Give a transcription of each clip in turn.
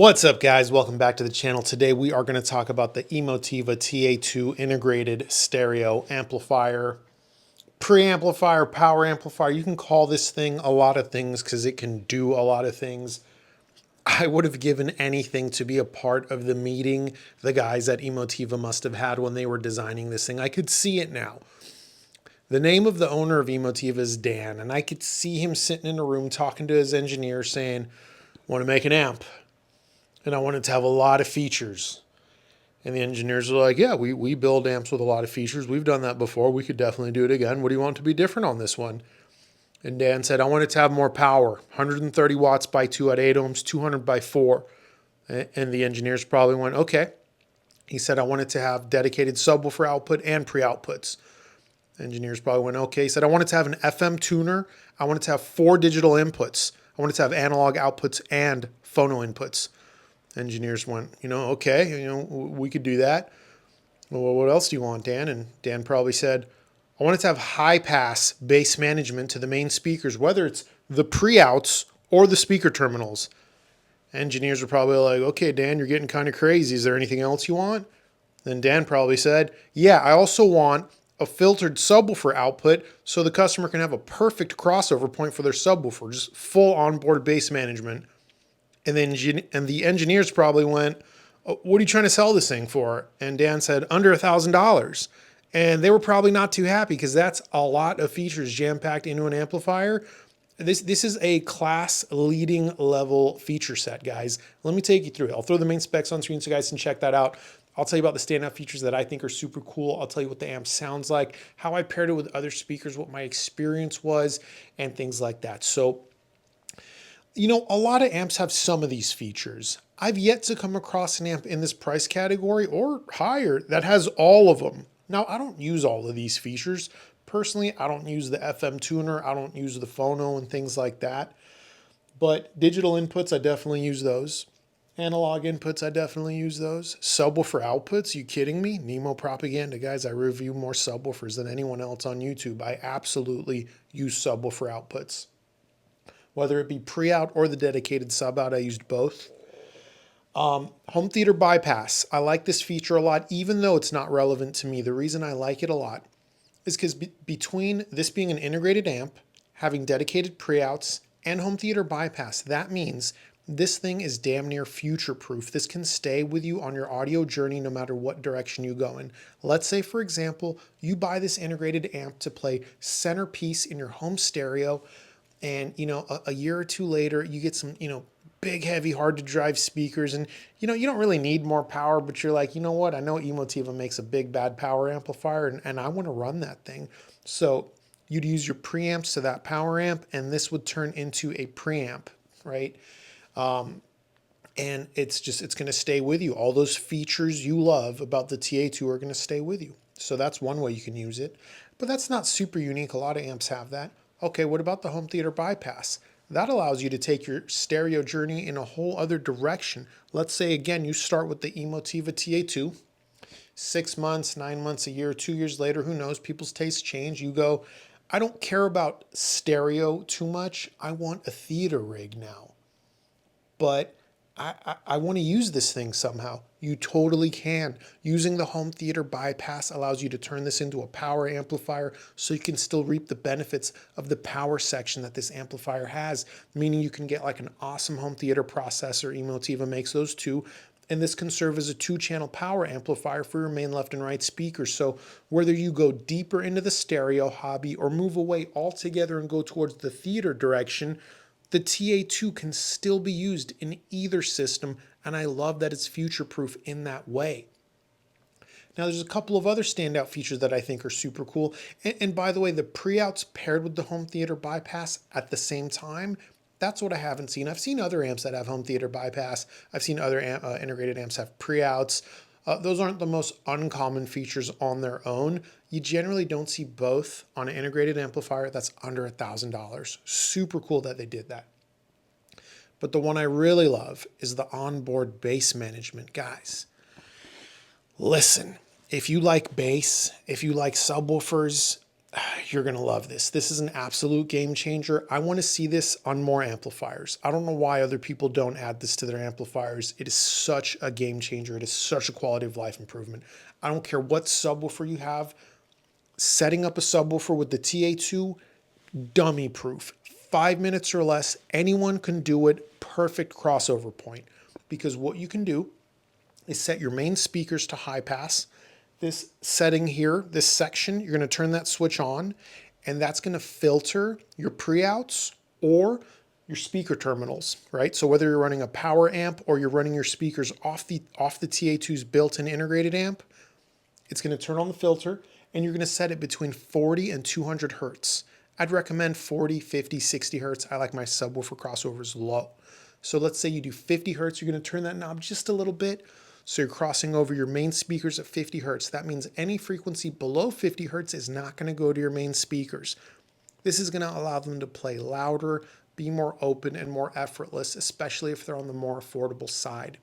What's up, guys? Welcome back to the channel. Today we are going to talk about the Emotiva TA2 integrated stereo amplifier, preamplifier, power amplifier. You can call this thing a lot of things because it can do a lot of things. I would have given anything to be a part of the meeting the guys at Emotiva must have had when they were designing this thing. I could see it now. The name of the owner of Emotiva is Dan, and I could see him sitting in a room talking to his engineer saying, "Want to make an amp, and I want it to have a lot of features." And the engineers are like, "Yeah, we build amps with a lot of features. We've done that before. We could definitely do it again. What do you want to be different on this one?" And Dan said, "I want it to have more power, 130 watts by 2 at 8 ohms, 200 by 4. And the engineers probably went, "Okay." He said, "I want it to have dedicated subwoofer output and pre-outputs." Engineers probably went, "Okay." He said, "I want it to have an FM tuner. I want it to have 4 digital inputs. I want it to have analog outputs and phono inputs." Engineers went, "Okay, we could do that." "Well, what else do you want, Dan?" And Dan probably said, "I want it to have high pass bass management to the main speakers, whether it's the pre-outs or the speaker terminals." Engineers were probably like, "Okay, Dan, you're getting kind of crazy. Is there anything else you want?" Then Dan probably said, "Yeah, I also want a filtered subwoofer output so the customer can have a perfect crossover point for their subwoofer, just full onboard bass management." And the engineers probably went, "What are you trying to sell this thing for?" And Dan said, "Under $1,000." And they were probably not too happy because that's a lot of features jam-packed into an amplifier. This is a class leading level feature set, guys. Let me take you through it. I'll throw the main specs on screen so you guys can check that out. I'll tell you about the standout features that I think are super cool. I'll tell you what the amp sounds like, how I paired it with other speakers, what my experience was, and things like that. So, a lot of amps have some of these features. I've yet to come across an amp in this price category or higher that has all of them. Now, I don't use all of these features. Personally, I don't use the FM tuner. I don't use the phono and things like that. But digital inputs, I definitely use those. Analog inputs, I definitely use those. Subwoofer outputs, you kidding me? Nemo propaganda, guys. I review more subwoofers than anyone else on YouTube. I absolutely use subwoofer outputs. Whether it be pre-out or the dedicated sub-out, I used both. Home theater bypass. I like this feature a lot, even though it's not relevant to me. The reason I like it a lot is because between this being an integrated amp, having dedicated pre-outs, and home theater bypass, that means this thing is damn near future-proof. This can stay with you on your audio journey no matter what direction you go in. Let's say, for example, you buy this integrated amp to play centerpiece in your home stereo, and a year or two later you get some big, heavy, hard to drive speakers, and you don't really need more power, but you're like, what, I know Emotiva makes a big bad power amplifier, and I want to run that thing. So you'd use your preamps to that power amp, and this would turn into a preamp, right? And it's going to stay with you. All those features you love about the TA2 are going to stay with you. So that's one way you can use it, but that's not super unique. A lot of amps have that. Okay, what about the home theater bypass? That allows you to take your stereo journey in a whole other direction. Let's say, again, you start with the Emotiva TA2. 6 months, 9 months, a year, 2 years later, who knows? People's tastes change. You go, "I don't care about stereo too much. I want a theater rig now. But I want to use this thing somehow." You totally can. Using the home theater bypass allows you to turn this into a power amplifier so you can still reap the benefits of the power section that this amplifier has, meaning you can get like an awesome home theater processor. Emotiva makes those too. And this can serve as a 2-channel power amplifier for your main left and right speakers. So whether you go deeper into the stereo hobby or move away altogether and go towards the theater direction, the TA2 can still be used in either system, and I love that it's future-proof in that way. Now, there's a couple of other standout features that I think are super cool. And by the way, the pre-outs paired with the home theater bypass at the same time, that's what I haven't seen. I've seen other amps that have home theater bypass. I've seen other integrated amps have pre-outs. Those aren't the most uncommon features on their own. You generally don't see both on an integrated amplifier that's under $1,000. Super cool that they did that. But the one I really love is the onboard bass management. Guys, listen, if you like bass, if you like subwoofers, You're going to love this. This is an absolute game changer. I want to see this on more amplifiers. I don't know why other people don't add this to their amplifiers. It is such a game changer. It is such a quality of life improvement. I don't care what subwoofer you have. Setting up a subwoofer with the TA2, dummy proof. 5 minutes or less, anyone can do it. Perfect crossover point. Because what you can do is set your main speakers to high pass. This setting here, this section, you're going to turn that switch on, and that's going to filter your pre-outs or your speaker terminals, right? So whether you're running a power amp or you're running your speakers off the TA2's built-in integrated amp, it's going to turn on the filter, and you're going to set it between 40 and 200 hertz. I'd recommend 40, 50, 60 hertz. I like my subwoofer crossovers low. So let's say you do 50 hertz, you're going to turn that knob just a little bit. So you're crossing over your main speakers at 50 hertz. That means any frequency below 50 hertz is not going to go to your main speakers. This is going to allow them to play louder, be more open, and more effortless, especially if they're on the more affordable side.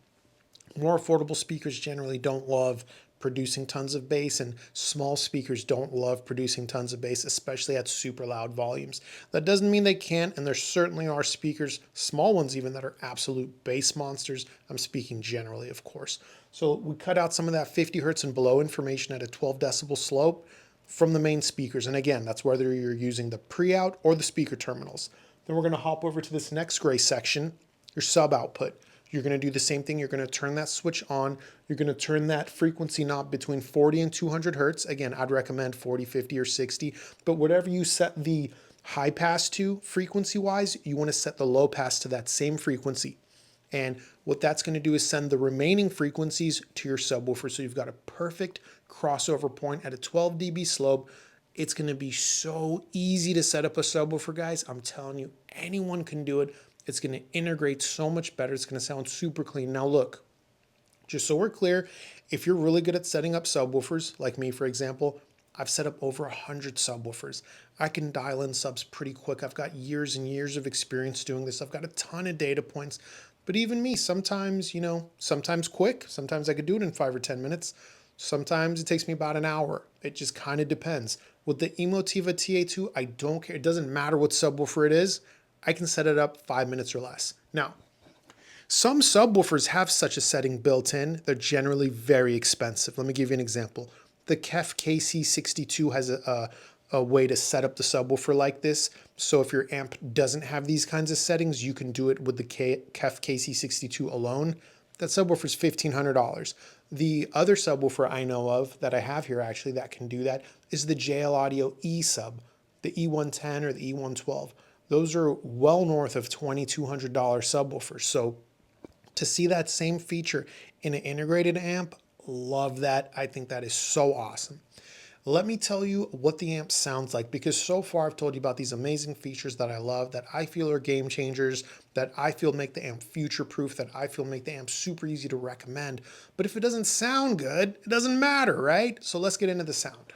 More affordable speakers generally don't love producing tons of bass, and small speakers don't love producing tons of bass, especially at super loud volumes. That doesn't mean they can't, and there certainly are speakers, small ones even, that are absolute bass monsters. I'm speaking generally, of course. So we cut out some of that 50 hertz and below information at a 12 decibel slope from the main speakers. And again, that's whether you're using the pre-out or the speaker terminals. Then we're going to hop over to this next gray section, your sub output. You're going to do the same thing. You're going to turn that switch on. You're going to turn that frequency knob between 40 and 200 hertz. Again, I'd recommend 40, 50, or 60. But whatever you set the high pass to frequency-wise, you want to set the low pass to that same frequency. And what that's going to do is send the remaining frequencies to your subwoofer. So you've got a perfect crossover point at a 12 dB slope. It's going to be so easy to set up a subwoofer, guys. I'm telling you, anyone can do it. It's going to integrate so much better. It's going to sound super clean. Now look, just so we're clear, if you're really good at setting up subwoofers, like me, for example, I've set up over 100 subwoofers. I can dial in subs pretty quick. I've got years and years of experience doing this. I've got a ton of data points. But even me, sometimes, sometimes quick. Sometimes I could do it in 5 or 10 minutes. Sometimes it takes me about an hour. It just kind of depends. With the Emotiva TA2, I don't care. It doesn't matter what subwoofer it is. I can set it up 5 minutes or less. Now, some subwoofers have such a setting built in. They're generally very expensive. Let me give you an example. The KEF KC62 has a way to set up the subwoofer like this. So if your amp doesn't have these kinds of settings, you can do it with the KEF KC62 alone. That subwoofer is $1,500. The other subwoofer I know of that I have here actually that can do that is the JL Audio E sub, the E110 or the E112. Those are well north of $2,200 subwoofers. So to see that same feature in an integrated amp, love that. I think that is so awesome. Let me tell you what the amp sounds like, because so far I've told you about these amazing features that I love, that I feel are game changers, that I feel make the amp future proof, that I feel make the amp super easy to recommend. But if it doesn't sound good, it doesn't matter, right? So let's get into the sound.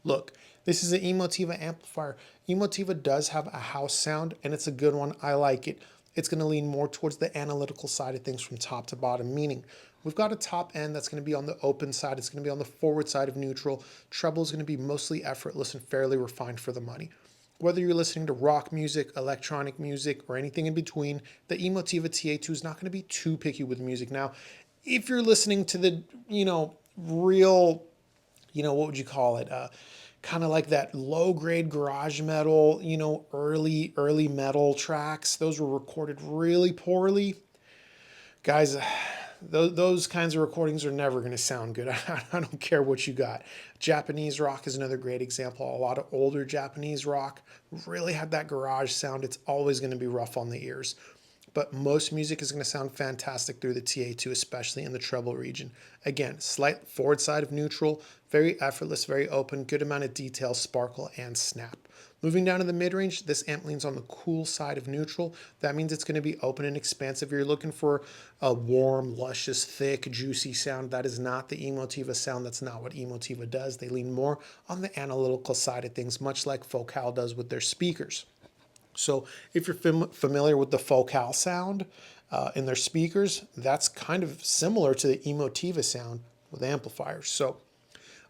Look, this is an Emotiva amplifier. Emotiva does have a house sound, and it's a good one. I like it. It's going to lean more towards the analytical side of things from top to bottom, meaning we've got a top end that's going to be on the open side. It's going to be on the forward side of neutral. Treble is going to be mostly effortless and fairly refined for the money. Whether you're listening to rock music, electronic music, or anything in between, the Emotiva TA2 is not going to be too picky with music. Now, if you're listening to the, real, what would you call it? Kind of like that low-grade garage metal, early metal tracks. Those were recorded really poorly. Guys, those kinds of recordings are never going to sound good. I don't care what you got. Japanese rock is another great example. A lot of older Japanese rock really had that garage sound. It's always going to be rough on the ears. But most music is going to sound fantastic through the TA2, especially in the treble region. Again, slight forward side of neutral, very effortless, very open, good amount of detail, sparkle, and snap. Moving down to the mid-range, this amp leans on the cool side of neutral. That means it's going to be open and expansive. You're looking for a warm, luscious, thick, juicy sound. That is not the Emotiva sound. That's not what Emotiva does. They lean more on the analytical side of things, much like Focal does with their speakers. So if you're familiar with the Focal sound in their speakers, that's kind of similar to the Emotiva sound with amplifiers. So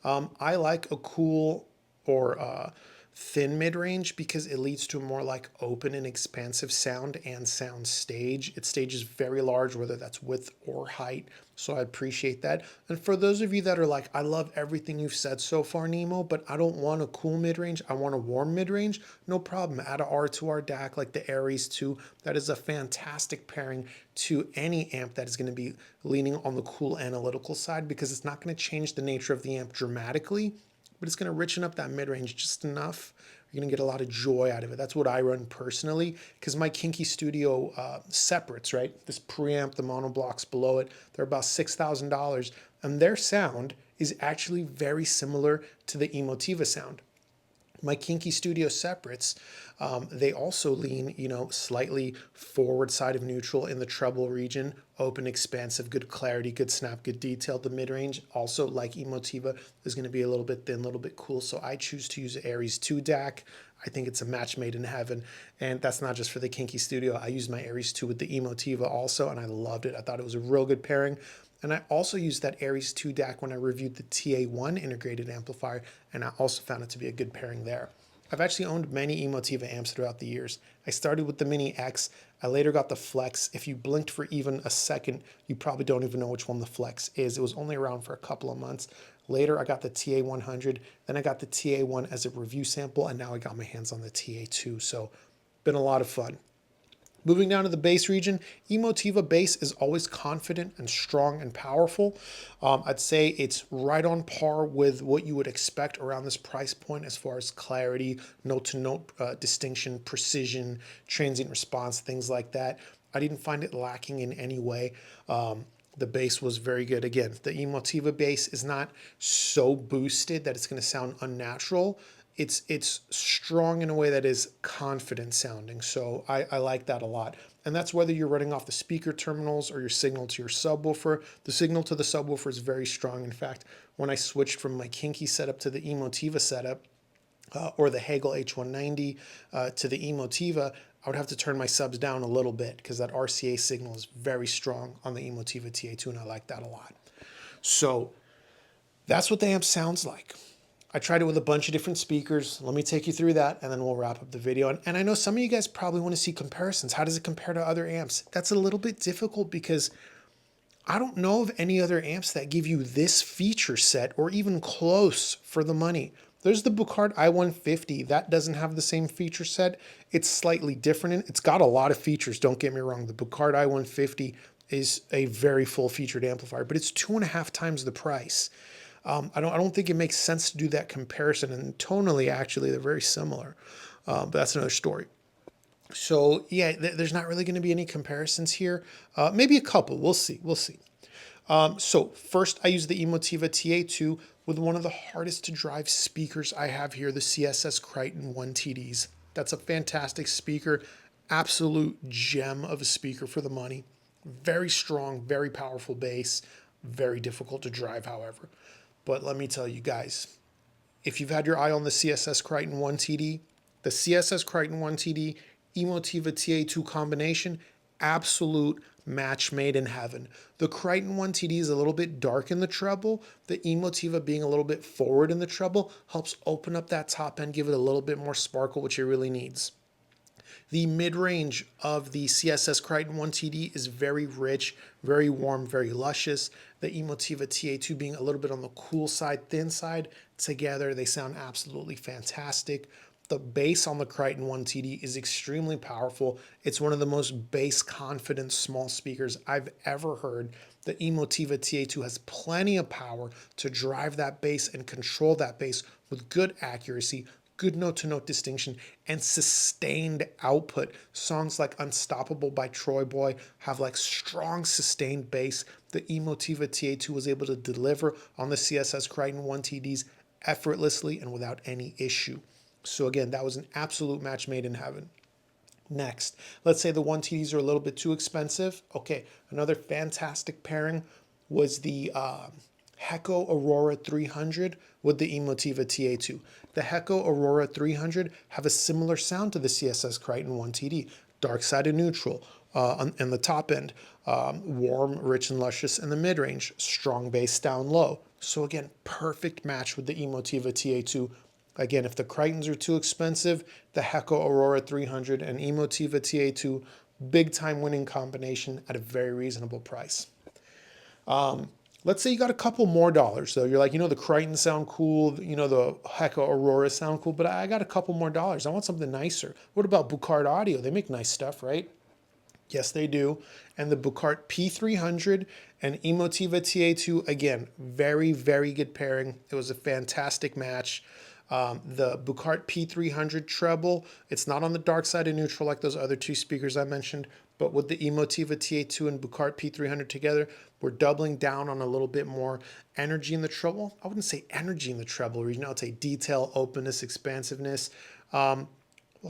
I like a cool or thin mid-range because it leads to a more like open and expansive sound and sound stage. Its stage is very large, whether that's width or height. So I appreciate that. And for those of you that are like, I love everything you've said so far, Nemo, but I don't want a cool mid-range, I want a warm mid-range, no problem. Add a R2R DAC like the Aries 2. That is a fantastic pairing to any amp that is going to be leaning on the cool analytical side because it's not going to change the nature of the amp dramatically, but it's going to richen up that mid-range just enough. You're going to get a lot of joy out of it. That's what I run personally because my Kinky Studio separates, right? This preamp, the mono blocks below it, they're about $6,000, and their sound is actually very similar to the Emotiva sound. My Kinky Studio separates, they also lean, slightly forward side of neutral in the treble region, open, expansive, good clarity, good snap, good detail. The mid-range, also like Emotiva, is going to be a little bit thin, a little bit cool. So I choose to use Aries 2 DAC. I think it's a match made in heaven. And that's not just for the Kinky Studio. I use my Aries 2 with the Emotiva also, and I loved it. I thought it was a real good pairing. And I also used that Aries 2 DAC when I reviewed the TA1 integrated amplifier, and I also found it to be a good pairing there. I've actually owned many Emotiva amps throughout the years. I started with the Mini X. I later got the Flex. If you blinked for even a second, you probably don't even know which one the Flex is. It was only around for a couple of months. Later, I got the TA100. Then I got the TA1 as a review sample, and now I got my hands on the TA2. So, been a lot of fun. Moving down to the bass region, Emotiva bass is always confident and strong and powerful. I'd say it's right on par with what you would expect around this price point as far as clarity, note-to-note distinction, precision, transient response, things like that. I didn't find it lacking in any way. The bass was very good. Again, the Emotiva bass is not so boosted that it's going to sound unnatural. It's strong in a way that is confident sounding. So I like that a lot. And that's whether you're running off the speaker terminals or your signal to your subwoofer. The signal to the subwoofer is very strong. In fact, when I switched from my Kinky setup to the Emotiva setup, or the Hagel H190 to the Emotiva, I would have to turn my subs down a little bit because that RCA signal is very strong on the Emotiva TA2, and I like that a lot. So that's what the amp sounds like. I tried it with a bunch of different speakers. Let me take you through that, and then we'll wrap up the video. And I know some of you guys probably want to see comparisons. How does it compare to other amps? That's a little bit difficult because I don't know of any other amps that give you this feature set or even close for the money. There's the Bucard i150. That doesn't have the same feature set. It's slightly different. It's got a lot of features, don't get me wrong. The Bucard i150 is a very full-featured amplifier, but it's 2.5 times the price. I don't think it makes sense to do that comparison. And tonally, actually, they're very similar. But that's another story. So yeah, there's not really going to be any comparisons here. Maybe a couple. We'll see. We'll see. So first, I use the Emotiva TA2 with one of the hardest to drive speakers I have here, the CSS Crichton 1TDs. That's a fantastic speaker, absolute gem of a speaker for the money. Very strong, very powerful bass, very difficult to drive, however. But let me tell you guys, if you've had your eye on the CSS Crichton 1TD, the CSS Crichton 1TD, Emotiva TA2 combination, absolute match made in heaven. The Crichton 1TD is a little bit dark in the treble. The Emotiva being a little bit forward in the treble helps open up that top end, give it a little bit more sparkle, which it really needs. The mid-range of the CSS Crichton 1TD is very rich, very warm, very luscious. The Emotiva TA2 being a little bit on the cool side, thin side. Together, they sound absolutely fantastic. The bass on the Crichton 1TD is extremely powerful. It's one of the most bass confident small speakers I've ever heard. The Emotiva TA2 has plenty of power to drive that bass and control that bass with good accuracy, good note-to-note distinction, and sustained output. Songs like Unstoppable by Troy Boy have like strong sustained bass. The Emotiva TA2 was able to deliver on the CSS Crichton 1TDs effortlessly and without any issue. So again, that was an absolute match made in heaven. Next, let's say the 1TDs are a little bit too expensive. Okay, another fantastic pairing was the Hecko Aurora 300 with the Emotiva TA2. The Hecko Aurora 300 have a similar sound to the CSS Crichton 1TD. Dark side of neutral in the top end, warm, rich, and luscious in the mid-range, strong bass down low. So again, perfect match with the Emotiva TA2. Again, if the Crichtons are too expensive, the Hecko Aurora 300 and Emotiva TA2, big time winning combination at a very reasonable price. Let's say you got a couple more dollars though. You're like, the Crichtons sound cool, the Hecko Aurora sound cool, but I got a couple more dollars. I want something nicer. What about Bucart Audio? They make nice stuff, right? Yes, they do. And the Bucart P300 and Emotiva TA2, again, very, very good pairing. It was a fantastic match. The Bucart P300 treble, it's not on the dark side of neutral like those other two speakers I mentioned, but with the Emotiva TA2 and Bucart P300 together, we're doubling down on a little bit more energy in the treble. I wouldn't say energy in the treble region. I would say detail, openness, expansiveness. Well,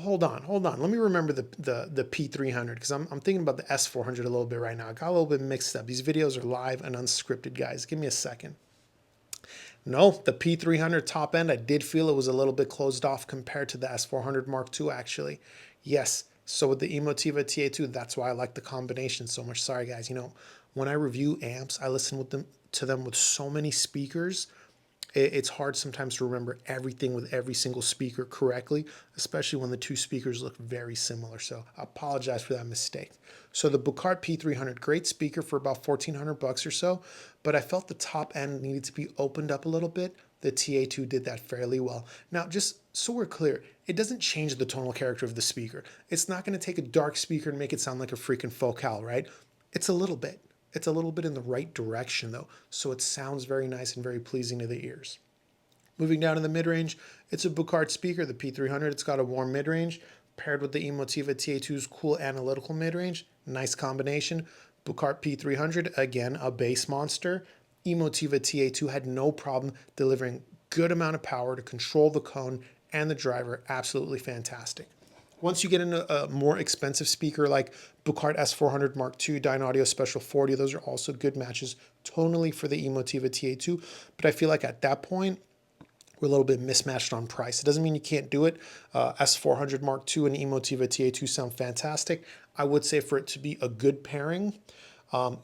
hold on. Let me remember the P300 because I'm thinking about the S400 a little bit right now. I got a little bit mixed up. These videos are live and unscripted, guys. Give me a second. No, the P300 top end, I did feel it was a little bit closed off compared to the S400 Mark II, actually. Yes, so with the Emotiva TA2, that's why I like the combination so much. Sorry, guys. When I review amps, I listen to them with so many speakers. It's hard sometimes to remember everything with every single speaker correctly, especially when the two speakers look very similar. So I apologize for that mistake. So the Bucart P300, great speaker for about 1,400 bucks or so, but I felt the top end needed to be opened up a little bit. The TA2 did that fairly well. Now, just so we're clear, it doesn't change the tonal character of the speaker. It's not going to take a dark speaker and make it sound like a freaking Focal, right? It's a little bit. It's a little bit in the right direction though, so it sounds very nice and very pleasing to the ears. Moving down to the mid-range, it's a Bucart speaker, the P300. It's got a warm mid-range paired with the Emotiva TA2's cool analytical mid-range. Nice combination. Bucart P300, again, a bass monster. Emotiva TA2 had no problem delivering good amount of power to control the cone and the driver. Absolutely fantastic. Once you get into a more expensive speaker like Bucart S400 Mark II, Dynaudio Special 40, those are also good matches tonally for the Emotiva TA2. But I feel like at that point, we're a little bit mismatched on price. It doesn't mean you can't do it. S400 Mark II and Emotiva TA2 sound fantastic. I would say for it to be a good pairing,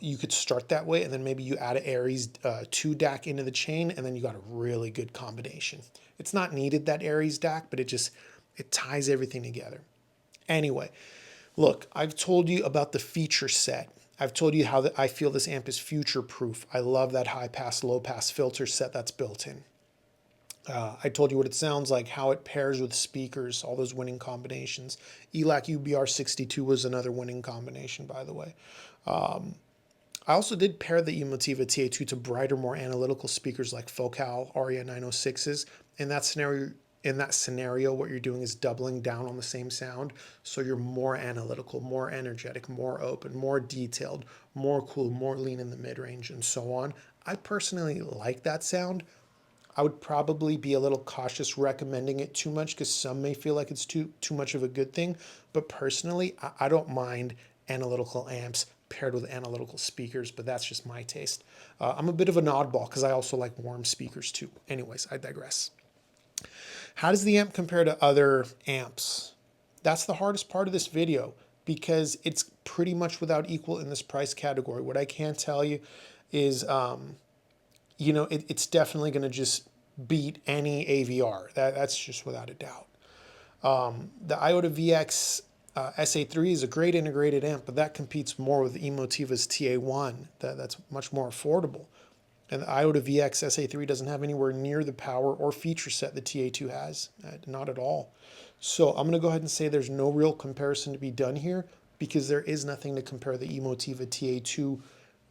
you could start that way, and then maybe you add an Aries 2 DAC into the chain, and then you got a really good combination. It's not needed, that Aries DAC, but it ties everything together. Anyway, look, I've told you about the feature set. I've told you how I feel this amp is future proof. I love that high pass, low pass filter set that's built in. I told you what it sounds like, how it pairs with speakers, all those winning combinations. ELAC UBR62 was another winning combination, by the way. I also did pair the Emotiva TA2 to brighter, more analytical speakers like Focal Aria 906s. In that scenario, what you're doing is doubling down on the same sound, so you're more analytical, more energetic, more open, more detailed, more cool, more lean in the mid-range, and so on. I personally like that sound. I would probably be a little cautious recommending it too much because some may feel like it's too much of a good thing. But personally, I don't mind analytical amps paired with analytical speakers, but that's just my taste. I'm a bit of an oddball because I also like warm speakers too. Anyways, I digress. How does the amp compare to other amps? That's the hardest part of this video because it's pretty much without equal in this price category. What I can tell you is it's definitely going to just beat any AVR. That's just without a doubt. The Iota VX SA3 is a great integrated amp, but that competes more with Emotiva's TA1. That's much more affordable. And the Iota VX SA3 doesn't have anywhere near the power or feature set the TA2 has. Not at all. So I'm going to go ahead and say there's no real comparison to be done here because there is nothing to compare the Emotiva TA2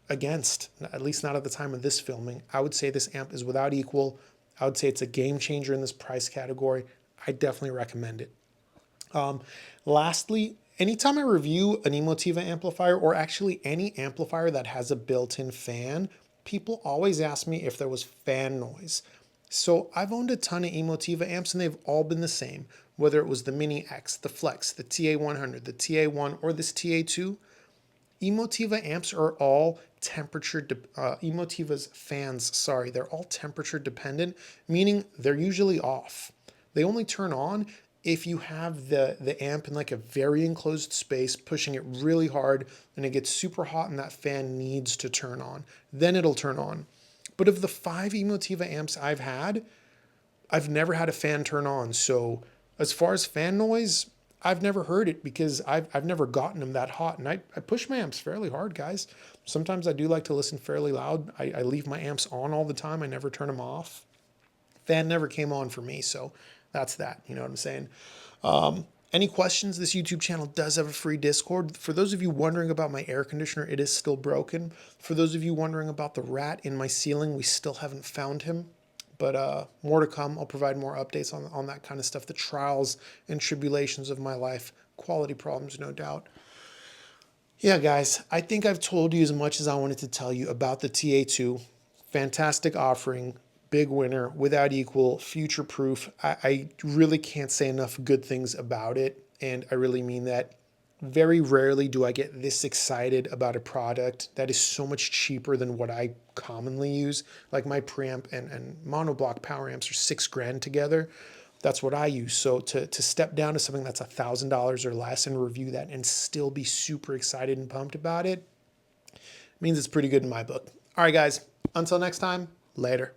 against, at least not at the time of this filming. I would say this amp is without equal. I would say it's a game changer in this price category. I definitely recommend it. Lastly, anytime I review an Emotiva amplifier or actually any amplifier that has a built-in fan, people always ask me if there was fan noise. So I've owned a ton of Emotiva amps and they've all been the same, whether it was the Mini X, the Flex, the TA100, the TA1, or this TA2. Emotiva amps are all Emotiva's fans, sorry, they're all temperature dependent, meaning they're usually off. They only turn on if you have the amp in like a very enclosed space, pushing it really hard, and it gets super hot and that fan needs to turn on. Then it'll turn on. But of the 5 Emotiva amps I've had, I've never had a fan turn on. So as far as fan noise, I've never heard it because I've never gotten them that hot. And I push my amps fairly hard, guys. Sometimes I do like to listen fairly loud. I leave my amps on all the time. I never turn them off. Fan never came on for me. So that's that. You know what I'm saying? Any questions? This YouTube channel does have a free Discord. For those of you wondering about my air conditioner, it is still broken. For those of you wondering about the rat in my ceiling, we still haven't found him. But more to come. I'll provide more updates on that kind of stuff, the trials and tribulations of my life, quality problems, no doubt. Yeah, guys, I think I've told you as much as I wanted to tell you about the TA2. Fantastic offering, big winner, without equal, future proof. I really can't say enough good things about it, and I really mean that. Very rarely do I get this excited about a product that is so much cheaper than what I commonly use. Like my preamp and monoblock power amps are $6,000 together. That's what I use. So to step down to something that's $1,000 or less and review that and still be super excited and pumped about it means it's pretty good in my book. All right, guys, until next time, later.